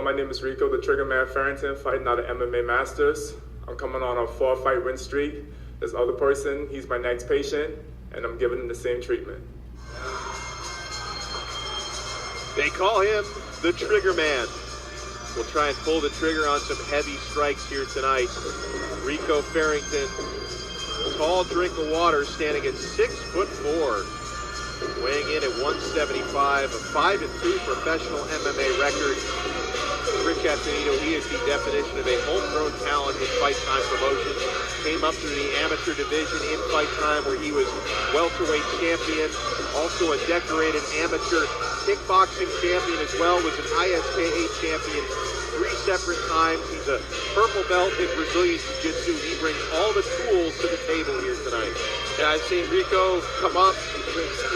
my name is Rico, the Triggerman Farrington, fighting out of MMA Masters. I'm coming on a 4-fight win streak. This other person, he's my next patient, and I'm giving him the same treatment. They call him the Triggerman. We'll try and pull the trigger on some heavy strikes here tonight. Rico Farrington, tall drink of water, standing at 6'4", weighing in at 175, a 5-2 professional MMA record. Rich Atenito, he is the definition of a homegrown talent in Fighttimepromotions. Came up through the amateur division in Fight Time, where he was welterweight champion, also a decorated amateur kickboxing champion as well, was an ISKA champion 3 separate times. He's a purple belt in Brazilian Jiu-Jitsu. He brings all the tools to the table here tonight. Yeah, I've seen Rico come up.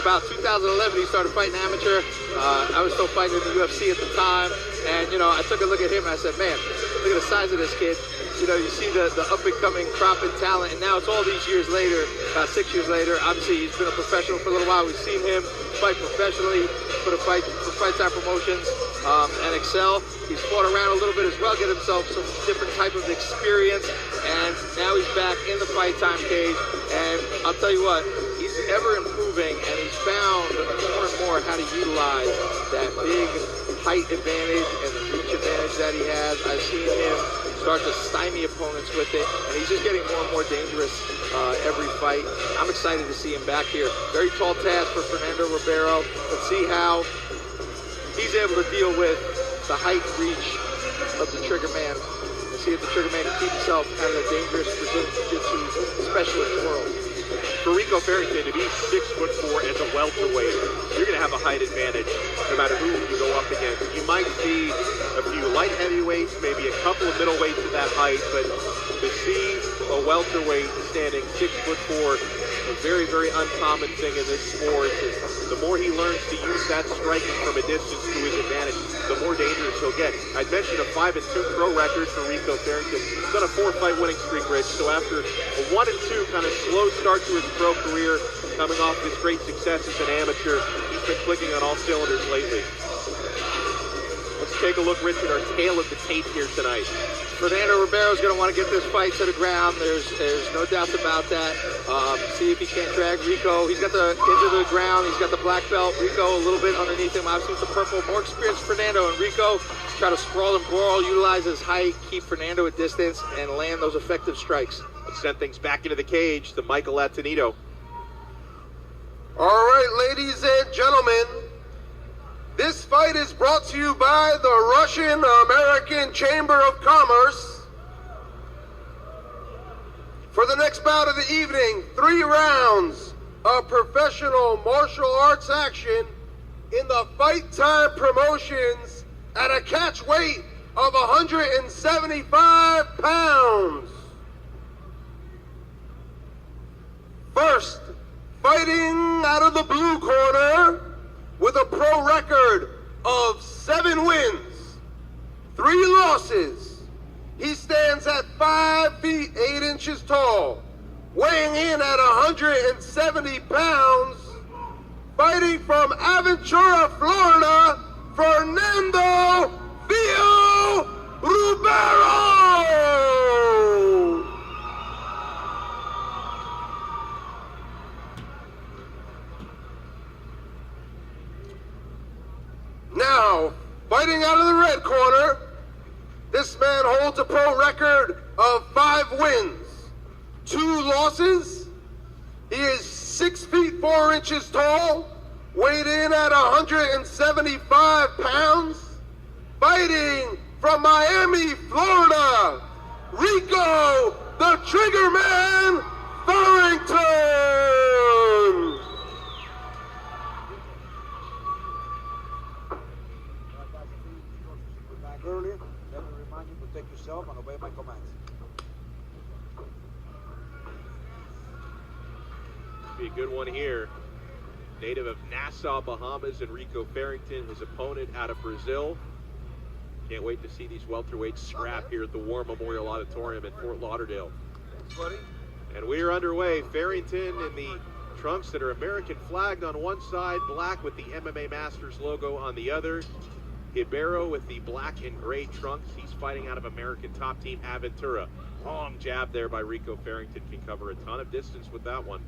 About 2011, he started fighting amateur. I was still fighting in the UFC at the time. And, you know, I took a look at him and I said, man, look at the size of this kid. You know, you see the up-and-coming crop in talent, and now it's all these years later, about 6 years later. Obviously, he's been a professional for a little while. We've seen him fight professionally for Fighttimepromotions and excel. He's fought around a little bit as well, get himself some different type of experience, and now he's back in the Fight Time cage. And I'll tell you what, he's ever improving, and he's found more and more how to utilize that big height advantage and the reach advantage that he has. I've seen him start to stymie opponents with it, and he's just getting more and more dangerous every fight. I'm excited to see him back here. Very tall task for Fernando Ribeiro. Let's see how he's able to deal with the height and reach of the Triggerman. Let's see if the Triggerman can keep himself out of the dangerous Brazilian Jiu-Jitsu specialist world. For Rico Farrington to be 6'4" as a welterweight, you're going to have a height advantage no matter who you go up against. You might see a few light heavyweights, maybe a couple of middleweights at that height, but to see a welterweight standing 6'4", a very, very uncommon thing in this sport. The more he learns to use that striking from a distance to his advantage, the more dangerous he'll get. I mentioned a 5-2 pro record for Rico Farrington. He's got a 4-fight winning streak, Rich. So after a 1-2 kind of slow start to his pro career, coming off his great success as an amateur, he's been clicking on all cylinders lately. Let's take a look, Rich, at our tale of the tape here tonight. Fernando Ribeiro is going to want to get this fight to the ground. There's no doubts about that. See if he can't drag Rico. He's got the into the ground. He's got the black belt. Rico a little bit underneath him. Obviously with the purple. More experienced Fernando, and Rico try to sprawl and brawl, utilize his height, keep Fernando at distance, and land those effective strikes. Let's send things back into the cage to Michael Atenito. All right, ladies and gentlemen. This fight is brought to you by the Russian-American Chamber of Commerce. For the next bout of the evening, 3 rounds of professional martial arts action in the Fight Time Promotions at a catch weight of 175 pounds. First, fighting out of the blue corner, with a pro record of 7 wins, 3 losses. He stands at 5 feet 8 inches tall, weighing in at 170 pounds, fighting from Aventura, Florida, Fernando Ribeiro! Now, fighting out of the red corner, this man holds a pro record of 5 wins, 2 losses. He is 6 feet 4 inches tall, weighed in at 175 pounds, fighting from Miami, Florida, Rico, the Triggerman Farrington! Earlier, let me remind you to protect yourself and obey my commands. Be a good one here. Native of Nassau, Bahamas, and Rico Farrington, his opponent out of Brazil. Can't wait to see these welterweights scrap here at the War Memorial Auditorium in Fort Lauderdale. Thanks, buddy. And we are underway. Farrington in the trunks that are American flagged on one side, black with the MMA Masters logo on the other. Ribeiro with the black and gray trunks. He's fighting out of American top team Aventura. Long jab there by Rico Farrington. Can cover a ton of distance with that one.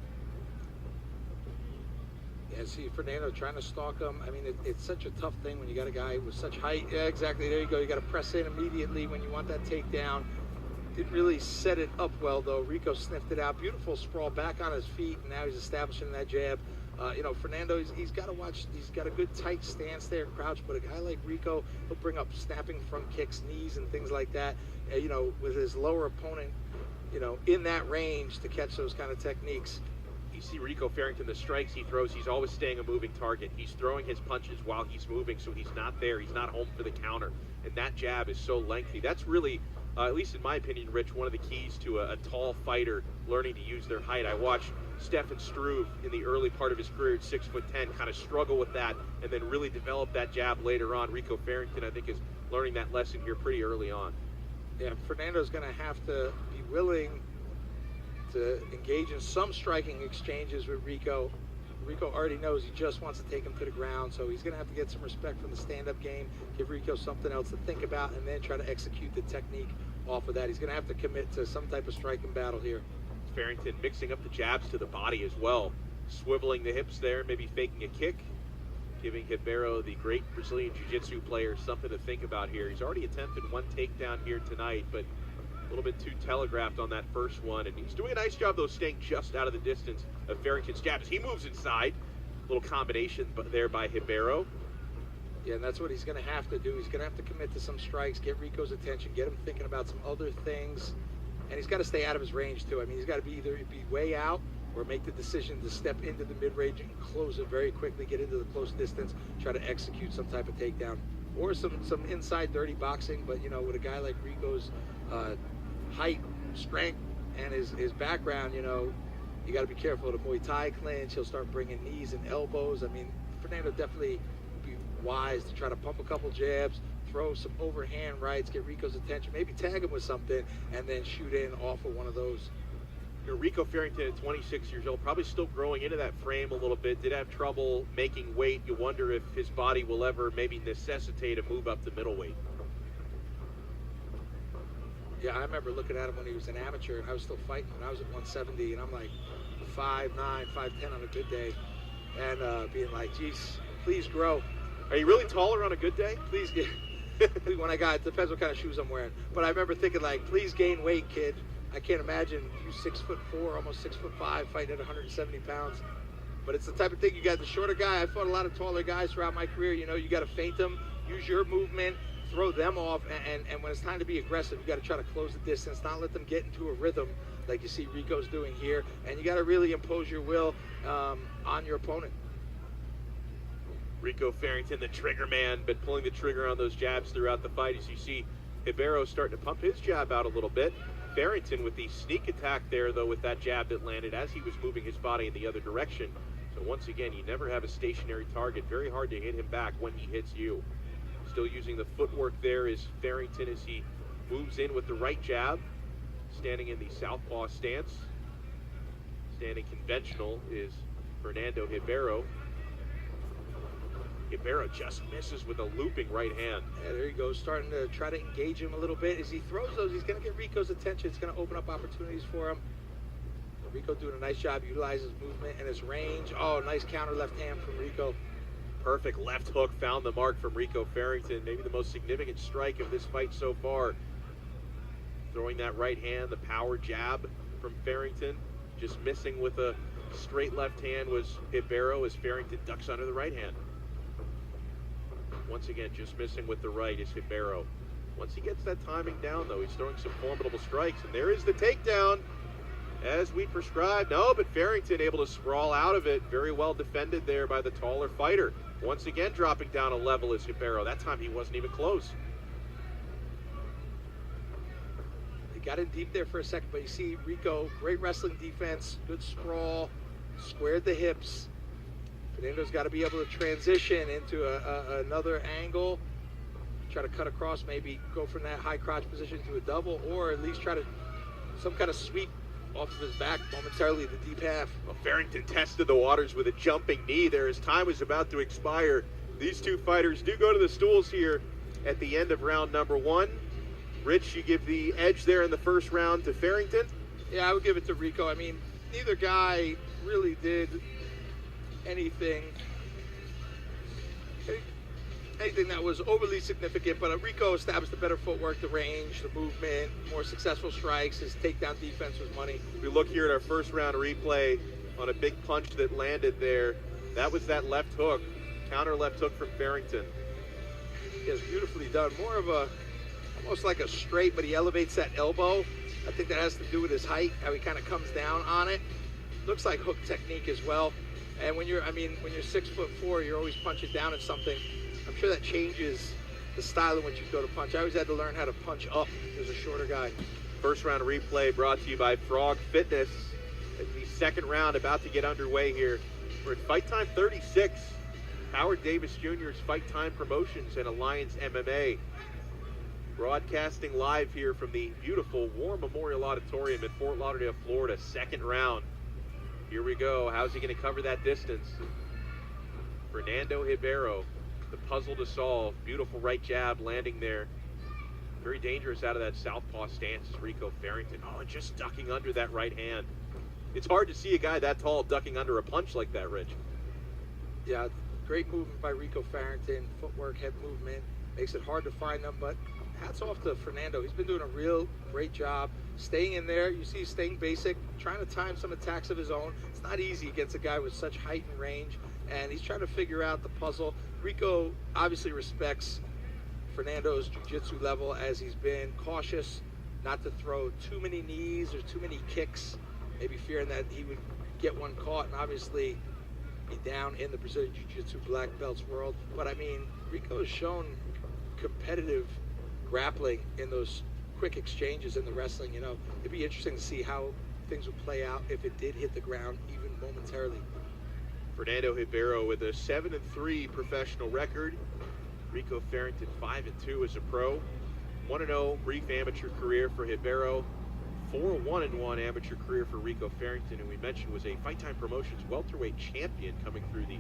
Yeah, see Fernando trying to stalk him. I mean, it's such a tough thing when you got a guy with such height. Yeah, exactly. There you go. You got to press in immediately when you want that takedown. Didn't really set it up well, though. Rico sniffed it out. Beautiful sprawl back on his feet, and now he's establishing that jab. You know, Fernando, he's got to watch. He's got a good tight stance there, crouch. But a guy like Rico, he'll bring up snapping front kicks, knees, and things like that. You know, with his lower opponent, you know, in that range to catch those kind of techniques. You see Rico Farrington, the strikes he throws, he's always staying a moving target. He's throwing his punches while he's moving, so he's not there. He's not home for the counter. And that jab is so lengthy. That's really, at least in my opinion, Rich, one of the keys to a tall fighter learning to use their height. I watched Stefan Struve in the early part of his career at 6'10", kind of struggle with that and then really develop that jab later on. Rico Farrington, I think, is learning that lesson here pretty early on. Yeah, Fernando's going to have to be willing to engage in some striking exchanges with Rico. Rico already knows he just wants to take him to the ground, so he's going to have to get some respect from the stand-up game, give Rico something else to think about, and then try to execute the technique off of that. He's going to have to commit to some type of striking battle here. Farrington mixing up the jabs to the body as well, swiveling the hips there, maybe faking a kick, giving Ribeiro, the great Brazilian Jiu-Jitsu player, something to think about here. He's already attempted one takedown here tonight, but a little bit too telegraphed on that first one, and he's doing a nice job though staying just out of the distance of Farrington's jab as he moves inside. A little combination there by Ribeiro. Yeah, and that's what he's going to have to do. He's going to have to commit to some strikes, get Rico's attention, get him thinking about some other things, and he's got to stay out of his range too. I mean, he's got to be either be way out or make the decision to step into the mid-range and close it very quickly, get into the close distance, try to execute some type of takedown, or some inside dirty boxing. But you know, with a guy like Rico's height, strength, and his background, you know, you got to be careful of the Muay Thai clinch. He'll start bringing knees and elbows. I mean, Fernando definitely would be wise to try to pump a couple jabs, throw some overhand rights, get Rico's attention, maybe tag him with something, and then shoot in off of one of those. You know, Rico Farrington at 26 years old, probably still growing into that frame a little bit, did have trouble making weight. You wonder if his body will ever maybe necessitate a move up to middleweight. Yeah, I remember looking at him when he was an amateur, and I was still fighting when I was at 170, and I'm like 5'9", 5'10" on a good day, and being like, geez, please grow. Are you really taller on a good day? Please get, when I got, it depends what kind of shoes I'm wearing, but I remember thinking like, please gain weight, kid. I can't imagine you 6'4", almost 6'5", fighting at 170 pounds. But it's the type of thing, you got the shorter guy. I fought a lot of taller guys throughout my career. You know, you got to feint them, use your movement, throw them off, and when it's time to be aggressive, you got to try to close the distance, not let them get into a rhythm like you see Rico's doing here, and you got to really impose your will on your opponent. Rico Farrington, the trigger man, been pulling the trigger on those jabs throughout the fight. As you see, Ribeiro starting to pump his jab out a little bit. Farrington with the sneak attack there, though, with that jab that landed as he was moving his body in the other direction. So once again, you never have a stationary target. Very hard to hit him back when he hits you. Still using the footwork there is Farrington as he moves in with the right jab, standing in the southpaw stance. Standing conventional is Fernando Ribeiro. Ribeiro just misses with a looping right hand. Yeah, there he goes, starting to try to engage him a little bit. As he throws those, he's going to get Rico's attention. It's going to open up opportunities for him. Rico doing a nice job, utilizes movement and his range. Oh, nice counter left hand from Rico. Perfect left hook, found the mark from Rico Farrington. Maybe the most significant strike of this fight so far. Throwing that right hand, the power jab from Farrington. Just missing with a straight left hand was Ribeiro as Farrington ducks under the right hand. Once again, just missing with the right is Ribeiro. Once he gets that timing down, though, he's throwing some formidable strikes. And there is the takedown, as we prescribed. No, but Farrington able to sprawl out of it. Very well defended there by the taller fighter. Once again, dropping down a level is Ribeiro. That time he wasn't even close. He got in deep there for a second, but you see Rico, great wrestling defense, good sprawl, squared the hips. Fernando's got to be able to transition into another angle, try to cut across, maybe go from that high crotch position to a double, or at least try to some kind of sweep off of his back momentarily, the deep half. Well, Farrington tested the waters with a jumping knee there as time was about to expire. These two fighters do go to the stools here at the end of round number 1. Rich, you give the edge there in the first round to Farrington? Yeah, I would give it to Rico. I mean, neither guy really did anything that was overly significant, but Rico established the better footwork, the range, the movement, more successful strikes. His takedown defense was money. We look here at our first round replay on a big punch that landed there. That was that left hook, counter left hook from Farrington. It was beautifully done. More of a, almost like a straight, but he elevates that elbow. I think that has to do with his height, how he kind of comes down on it. Looks like hook technique as well. And when you're 6'4", you're always punching down at something. I'm sure that changes the style in which you go to punch. I always had to learn how to punch up as a shorter guy. First round replay brought to you by Frog Fitness. The second round about to get underway here. We're at Fight Time 36. Howard Davis Jr.'s Fight Time Promotions and Alliance MMA. Broadcasting live here from the beautiful War Memorial Auditorium in Fort Lauderdale, Florida. Second round. Here we go. How's he going to cover that distance? Fernando Ribeiro, the puzzle to solve. Beautiful right jab landing there. Very dangerous out of that southpaw stance is Rico Farrington. Oh, and just ducking under that right hand. It's hard to see a guy that tall ducking under a punch like that, Rich. Yeah, great movement by Rico Farrington. Footwork, head movement. Makes it hard to find them, but hats off to Fernando. He's been doing a real great job staying in there. You see he's staying basic, trying to time some attacks of his own. It's not easy against a guy with such height and range, and he's trying to figure out the puzzle. Rico obviously respects Fernando's jiu-jitsu level, as he's been cautious not to throw too many knees or too many kicks, maybe fearing that he would get one caught and obviously be down in the Brazilian jiu-jitsu black belts world. But I mean, Rico has shown competitive grappling in those quick exchanges in the wrestling. You know, it'd be interesting to see how things would play out if it did hit the ground even momentarily. Fernando Ribeiro with a 7-3 professional record. Rico Farrington 5-2 as a pro. 1-0 brief amateur career for Ribeiro. 4-1-1 amateur career for Rico Farrington, who we mentioned was a Fight Time Promotions welterweight champion coming through the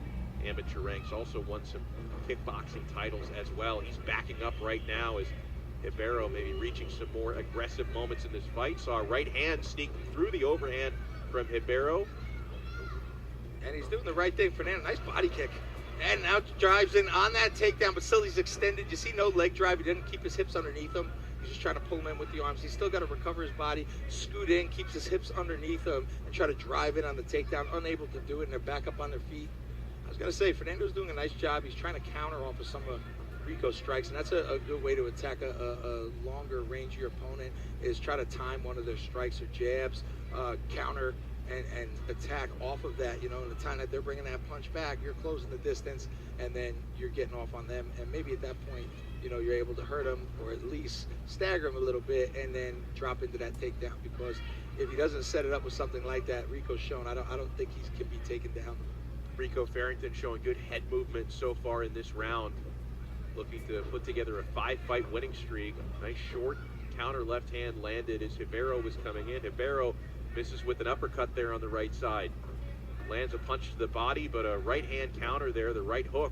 amateur ranks. Also won some kickboxing titles as well. He's backing up right now as Ribeiro maybe reaching some more aggressive moments in this fight. Saw a right hand sneaking through the overhand from Ribeiro. And he's doing the right thing. Fernando, nice body kick. And now drives in on that takedown, but still he's extended. You see no leg drive. He didn't keep his hips underneath him. He's just trying to pull him in with the arms. He's still got to recover his body, scoot in, keeps his hips underneath him, and try to drive in on the takedown. Unable to do it, and they're back up on their feet. I was going to say, Fernando's doing a nice job. He's trying to counter off of some of Rico's strikes, and that's a good way to attack a longer rangier opponent, is try to time one of their strikes or jabs, counter, and attack off of that. You know, in the time that they're bringing that punch back, you're closing the distance, and then you're getting off on them. And maybe at that point, you know, you're able to hurt him, or at least stagger him a little bit, and then drop into that takedown. Because if he doesn't set it up with something like that, Rico's shown, I don't think he can be taken down. Rico Farrington showing good head movement so far in this round. Looking to put together a 5-fight winning streak. Nice short counter left hand landed as Ribeiro was coming in. Ribeiro misses with an uppercut there on the right side. Lands a punch to the body, but a right hand counter there, the right hook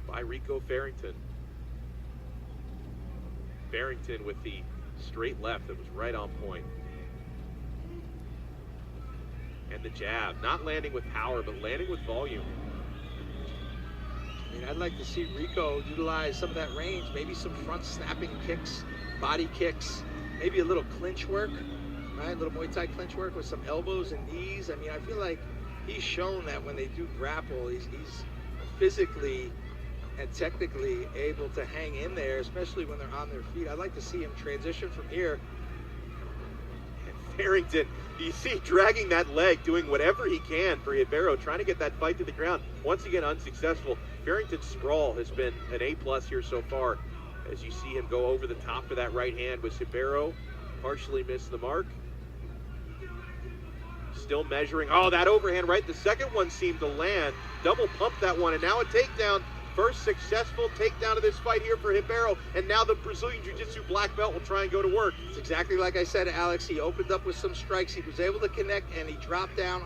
by Rico Farrington. Farrington with the straight left that was right on point. And the jab, not landing with power, but landing with volume. I mean, I'd like to see Rico utilize some of that range, maybe some front snapping kicks, body kicks, maybe a little clinch work, right? A little Muay Thai clinch work with some elbows and knees. I mean, I feel like he's shown that when they do grapple, he's physically and technically able to hang in there, especially when they're on their feet. I'd like to see him transition from here. And Farrington, you see dragging that leg, doing whatever he can for Ribeiro, trying to get that fight to the ground. Once again, unsuccessful. Farrington's sprawl has been an A+ here so far. As you see him go over the top of that right hand with Ribeiro, partially missed the mark. Still measuring. Oh, that overhand right. The second one seemed to land. Double pumped that one, and now a takedown. First successful takedown of this fight here for Ribeiro, and now the Brazilian Jiu-Jitsu black belt will try and go to work. It's exactly like I said, Alex. He opened up with some strikes. He was able to connect, and he dropped down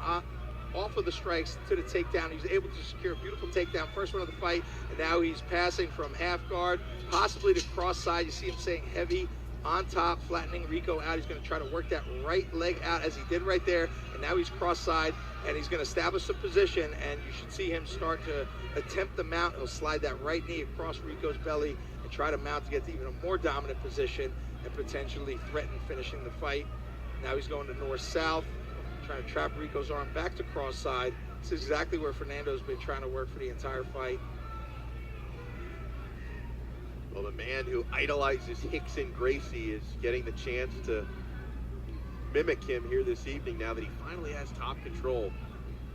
off of the strikes to the takedown. He was able to secure a beautiful takedown, first one of the fight, and now he's passing from half guard, possibly to cross side. You see him saying heavy on top, flattening Rico out. He's going to try to work that right leg out as he did right there, and now he's cross side, and he's going to establish a position, and you should see him start to attempt the mount. He'll slide that right knee across Rico's belly and try to mount to get to even a more dominant position and potentially threaten finishing the fight. Now he's going to north-south, trying to trap Rico's arm back to cross side. This is exactly where Fernando's been trying to work for the entire fight. Well, the man who idolizes Rickson Gracie is getting the chance to mimic him here this evening now that he finally has top control.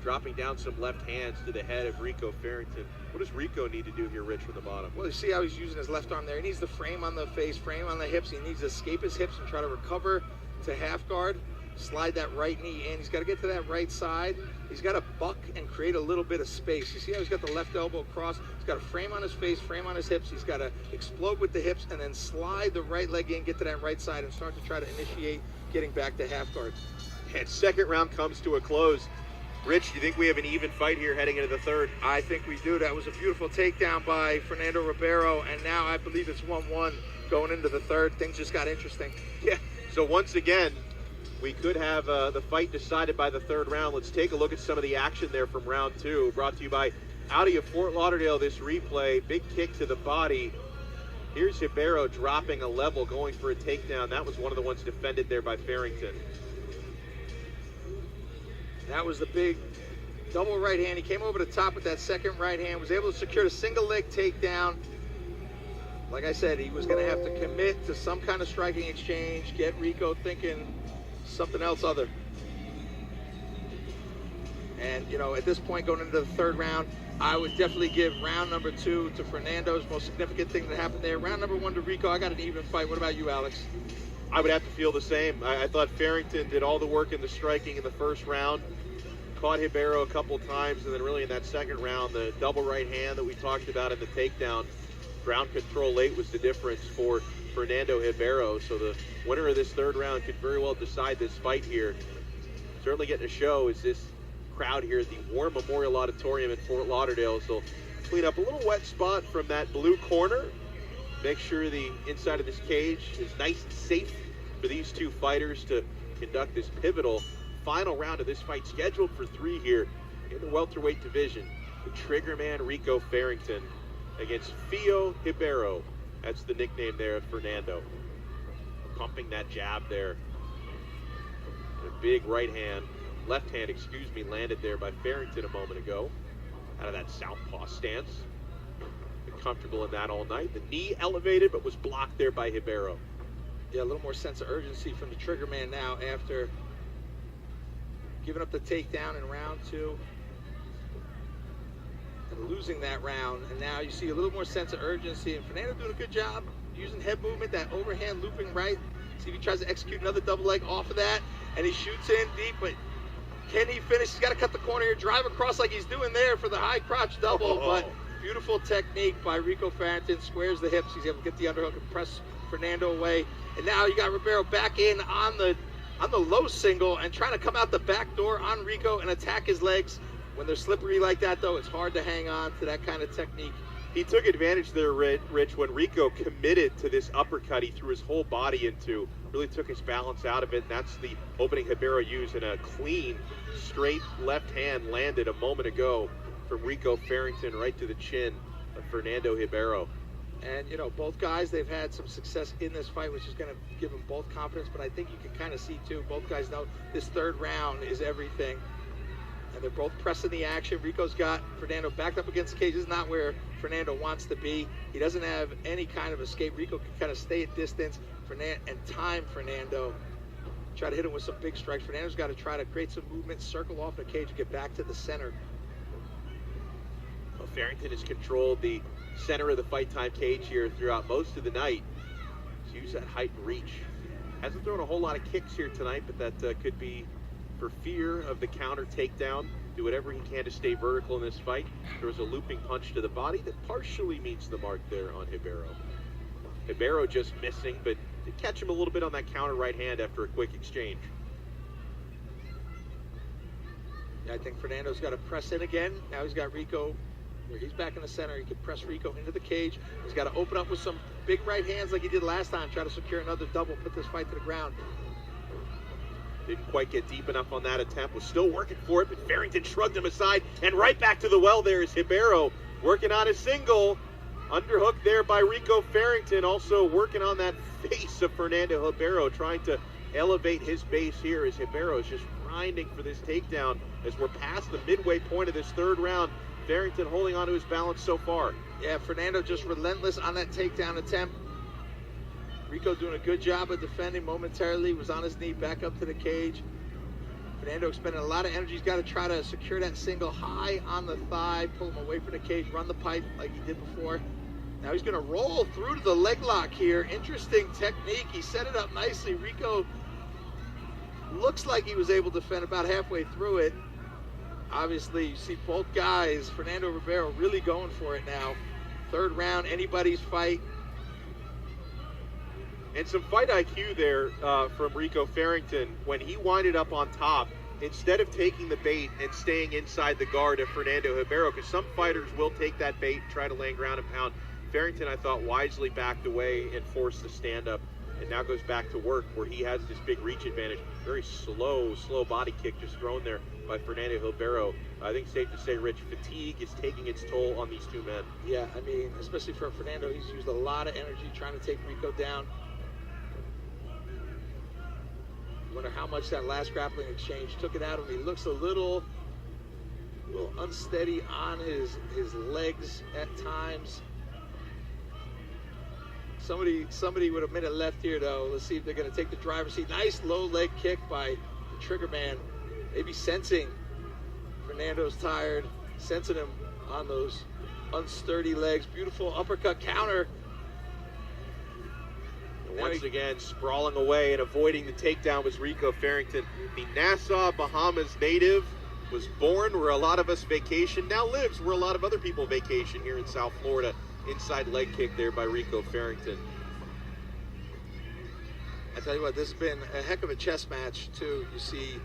Dropping down some left hands to the head of Rico Farrington. What does Rico need to do here, Rich, from the bottom? Well, you see how he's using his left arm there. He needs the frame on the face, frame on the hips. He needs to escape his hips and try to recover to half guard. Slide that right knee in. He's got to get to that right side. He's got to buck and create a little bit of space. You see how he's got the left elbow across? He's got a frame on his face, frame on his hips. He's got to explode with the hips and then slide the right leg in, get to that right side, and start to try to initiate getting back to half guard. And second round comes to a close. Rich, do you think we have an even fight here heading into the third? I think we do. That was a beautiful takedown by Fernando Ribeiro, and now I believe it's 1-1 going into the third. Things just got interesting. Yeah, so once again, we could have the fight decided by the third round. Let's take a look at some of the action there from round two. Brought to you by Audi of Fort Lauderdale, this replay. Big kick to the body. Here's Ribeiro dropping a level, going for a takedown. That was one of the ones defended there by Farrington. That was the big double right hand. He came over the top with that second right hand, was able to secure a single leg takedown. Like I said, he was going to have to commit to some kind of striking exchange, get Rico thinking something else other. And, you know, at this point going into the third round, I would definitely give round number 2 to Fernando's most significant thing that happened there. Round number 1 to Rico. I got an even fight. What about you, Alex? I would have to feel the same. I thought Farrington did all the work in the striking in the first round. Caught Ribeiro a couple times, and then really in that second round, the double right hand that we talked about in the takedown. Ground control late was the difference for Fernando Ribeiro. So the winner of this third round could very well decide this fight here. Certainly getting a show is this crowd here at the War Memorial Auditorium in Fort Lauderdale. So clean up a little wet spot from that blue corner. Make sure the inside of this cage is nice and safe for these two fighters to conduct this pivotal final round of this fight, scheduled for 3 here in the welterweight division. The Triggerman Rico Farrington against Fio Ribeiro. That's the nickname there of Fernando. Pumping that jab there. And a big right hand, left hand, excuse me, landed there by Farrington a moment ago. Out of that southpaw stance. Been comfortable in that all night. The knee elevated, but was blocked there by Ribeiro. Yeah, a little more sense of urgency from the Triggerman now after giving up the takedown in round 2 and losing that round. And now you see a little more sense of urgency, and Fernando doing a good job using head movement, that overhand looping right. See if he tries to execute another double leg off of that, and he shoots in deep, but can he finish? He's got to cut the corner here, drive across like he's doing there for the high crotch double, but beautiful technique by Rico Farrington, squares the hips. He's able to get the underhook and press Fernando away. And now you got Ribeiro back in on the low single and trying to come out the back door on Rico and attack his legs. When they're slippery like that, though, it's hard to hang on to that kind of technique. He took advantage there, Rich, when Rico committed to this uppercut he threw his whole body into. Really took his balance out of it, and that's the opening Ribeiro used, and a clean, straight left hand landed a moment ago from Rico Farrington right to the chin of Fernando Ribeiro. And, you know, both guys, they've had some success in this fight, which is going to give them both confidence. But I think you can kind of see, too, both guys know this third round is everything. And they're both pressing the action. Rico's got Fernando backed up against the cage. This is not where Fernando wants to be. He doesn't have any kind of escape. Rico can kind of stay at distance and time Fernando. Try to hit him with some big strikes. Fernando's got to try to create some movement, circle off the cage, and get back to the center. Well, Farrington has controlled the center of the fight time cage here throughout most of the night. He's used that height and reach. Hasn't thrown a whole lot of kicks here tonight, but that could be for fear of the counter takedown. Do whatever he can to stay vertical in this fight. There was a looping punch to the body that partially meets the mark there on Ribeiro. Ribeiro just missing, but did catch him a little bit on that counter right hand after a quick exchange. Yeah, I think Fernando's got to press in again. Now he's got Rico, where he's back in the center. He can press Rico into the cage. He's got to open up with some big right hands like he did last time, try to secure another double, put this fight to the ground. Didn't quite get deep enough on that attempt. Was still working for it, but Farrington shrugged him aside. And right back to the well there is Ribeiro working on a single. Underhook there by Rico Farrington. Also working on that face of Fernando Ribeiro, trying to elevate his base here as Ribeiro is just grinding for this takedown as we're past the midway point of this third round. Farrington holding on to his balance so far. Yeah, Fernando just relentless on that takedown attempt. Rico doing a good job of defending momentarily, was on his knee back up to the cage. Fernando expending a lot of energy. He's got to try to secure that single high on the thigh, pull him away from the cage, run the pipe like he did before. Now he's going to roll through to the leg lock here. Interesting technique. He set it up nicely. Rico looks like he was able to defend about halfway through it. Obviously, you see both guys, Fernando Ribeiro, really going for it now. Third round, anybody's fight. And some fight IQ there from Rico Farrington. When he winded up on top, instead of taking the bait and staying inside the guard of Fernando Ribeiro, because some fighters will take that bait, try to land ground and pound. Farrington, I thought, wisely backed away and forced the stand-up, and now goes back to work where he has this big reach advantage. Very slow body kick just thrown there by Fernando Ribeiro. I think it's safe to say, Rich, fatigue is taking its toll on these two men. Yeah, I mean, especially for Fernando, he's used a lot of energy trying to take Rico down. Wonder how much that last grappling exchange took it out of him. He looks a little unsteady on his legs at times. Somebody with a minute left here, though. Let's see if they're going to take the driver's seat. Nice low leg kick by the Triggerman. Maybe sensing Fernando's tired, sensing him on those unsturdy legs. Beautiful uppercut counter. Once again, sprawling away and avoiding the takedown was Rico Farrington. The Nassau, Bahamas native, was born where a lot of us vacation, now lives where a lot of other people vacation here in South Florida. Inside leg kick there by Rico Farrington. I tell you what, this has been a heck of a chess match, too. You see,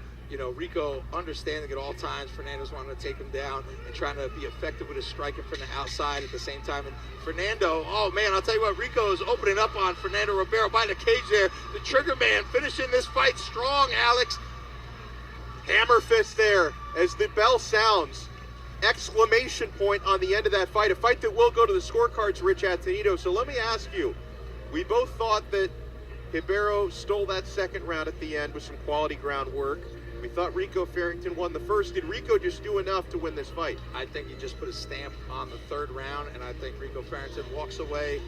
Rico understanding at all times Fernando's wanting to take him down and trying to be effective with his striking from the outside at the same time. And Fernando, oh man, I'll tell you what, Rico is opening up on Fernando Ribeiro by the cage there. The Triggerman finishing this fight strong, Alex. Hammer fist there as the bell sounds. Exclamation point on the end of that fight. A fight that will go to the scorecards, Rich Atenito. So let me ask you, we both thought that Ribeiro stole that second round at the end with some quality groundwork. We thought Rico Farrington won the first. Did Rico just do enough to win this fight? I think he just put a stamp on the third round, and I think Rico Farrington walks away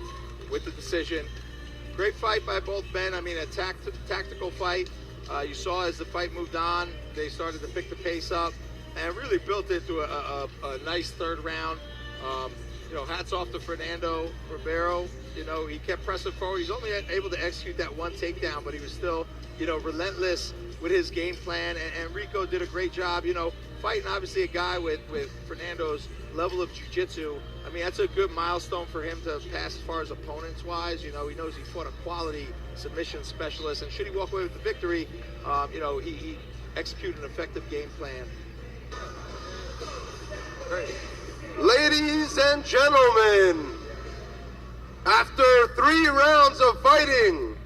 with the decision. Great fight by both men. I mean, a tactical fight. You saw as the fight moved on, they started to pick the pace up and really built into a nice third round. Hats off to Fernando Ribeiro. He kept pressing forward. He's only able to execute that one takedown, but he was still, relentless with his game plan. And Rico did a great job, fighting obviously a guy with Fernando's level of jiu-jitsu. I mean, that's a good milestone for him to pass as far as opponents-wise. He knows he fought a quality submission specialist, and should he walk away with the victory, he executed an effective game plan. Great. Ladies and gentlemen, after 3 rounds of fighting,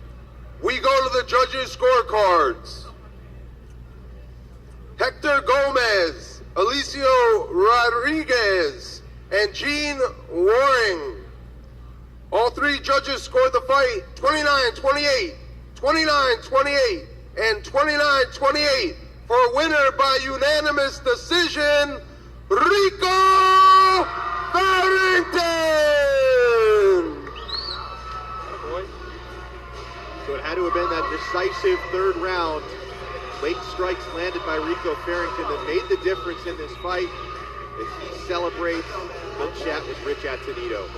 we go to the judges' scorecards. Hector Gomez, Alicio Rodriguez, and Gene Waring. All 3 judges scored the fight 29-28, 29-28, and 29-28 for a winner by unanimous decision, Rico Farrington! So it had to have been that decisive third round. Late strikes landed by Rico Farrington that made the difference in this fight. As he celebrates, we'll chat with Rich Atenito.